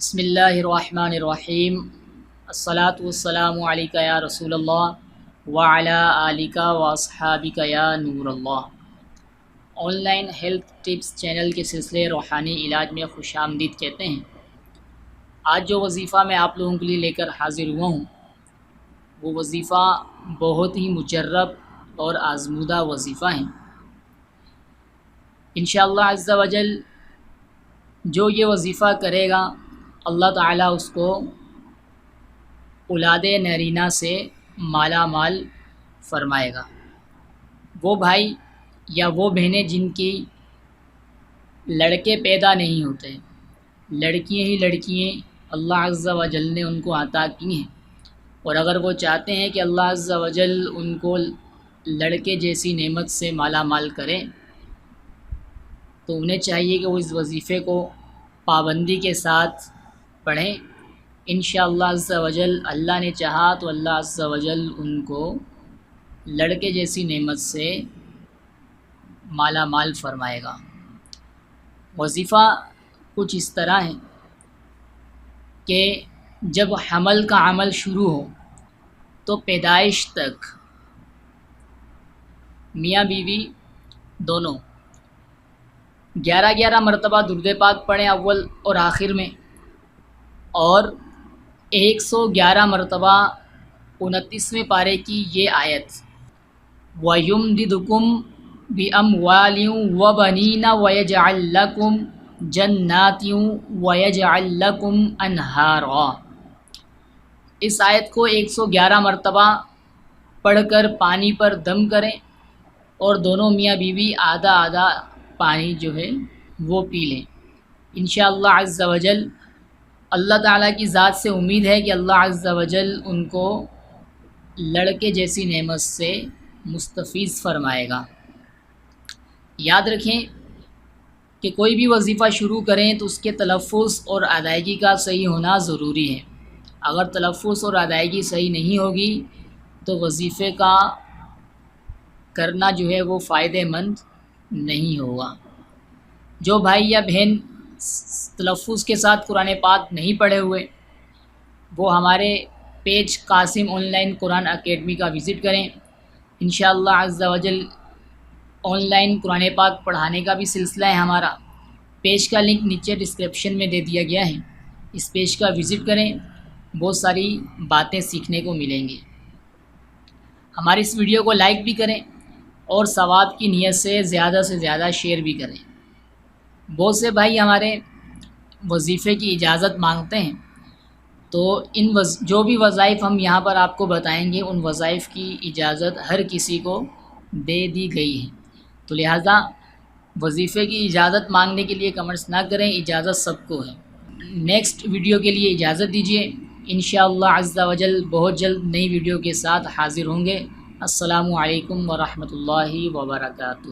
بسم اللہ الرحمن الرحیم الصلاۃ والسلام علیک یا رسول اللہ وعلی آلک واصحابک یا نور اللہ۔ Online health tips channel کے سلسلے روحانی علاج میں خوش آمدید کہتے ہیں۔ آج جو وظیفہ میں آپ لوگوں کے لیے لے کر حاضر ہوا ہوں وہ وظیفہ بہت ہی مجرب اور آزمودہ وظیفہ ہیں۔ انشاءاللہ عز و جل جو یہ وظیفہ کرے گا اللہ تعالیٰ اس کو اولاد نرینہ سے مالا مال فرمائے گا۔ وہ بھائی یا وہ بہنیں جن کی لڑکے پیدا نہیں ہوتے، لڑکیاں ہی لڑکیاں اللہ عز و جل نے ان کو عطا کی ہیں، اور اگر وہ چاہتے ہیں کہ اللہ عز و جل ان کو لڑکے جیسی نعمت سے مالا مال کرے تو انہیں چاہیے کہ وہ اس وظیفے کو پابندی کے ساتھ پڑھیں۔ انشاءاللہ عز و جل اللہ نے چاہا تو اللہ عز و جل ان کو لڑکے جیسی نعمت سے مالا مال فرمائے گا۔ وظیفہ کچھ اس طرح ہے کہ جب حمل کا عمل شروع ہو تو پیدائش تک میاں بیوی دونوں 11 مرتبہ درود پاک پڑھیں اول اور آخر میں، اور 111 مرتبہ 29ویں پارے کی یہ آیت وَيُمْدِدُكُمْ بِأَمْوَالٍ وَبَنِينَ وَيَجْعَلْ لَكُمْ جَنَّاتٍ وَيَجْعَلْ لَكُمْ أَنْهَارًا، اس آیت کو 111 مرتبہ پڑھ کر پانی پر دم کریں اور دونوں میاں بیوی آدھا آدھا پانی جو ہے وہ پی لیں۔ انشاءاللہ عز و جل اللہ تعالیٰ کی ذات سے امید ہے کہ اللہ عز و جل ان کو لڑکے جیسی نعمت سے مستفیض فرمائے گا۔ یاد رکھیں کہ کوئی بھی وظیفہ شروع کریں تو اس کے تلفظ اور ادائیگی کا صحیح ہونا ضروری ہے۔ اگر تلفظ اور ادائیگی صحیح نہیں ہوگی تو وظیفے کا کرنا جو ہے وہ فائدہ مند نہیں ہوگا۔ جو بھائی یا بہن تلفظ کے ساتھ قرآن پاک نہیں پڑھے ہوئے وہ ہمارے page Qasim on line Quran academy کا وزٹ کریں۔ انشاءاللہ عز و جل آن لائن قرآن پاک پڑھانے کا بھی سلسلہ ہے ہمارا۔ پیج کا لنک نیچے ڈسکرپشن میں دے دیا گیا ہے، اس پیج کا وزٹ کریں، بہت ساری باتیں سیکھنے کو ملیں گی۔ ہماری اس ویڈیو کو لائک بھی کریں اور ثواب کی نیت سے زیادہ شیئر بھی کریں۔ بہت سے بھائی ہمارے وظیفے کی اجازت مانگتے ہیں، تو جو بھی وظائف ہم یہاں پر آپ کو بتائیں گے ان وظائف کی اجازت ہر کسی کو دے دی گئی ہے، تو لہٰذا وظیفے کی اجازت مانگنے کے لیے کمنٹس نہ کریں، اجازت سب کو ہے۔ نیکسٹ ویڈیو کے لیے اجازت دیجیے، انشاءاللہ عز و جل بہت جلد نئی ویڈیو کے ساتھ حاضر ہوں گے۔ السلام علیکم ورحمۃ اللہ وبرکاتہ۔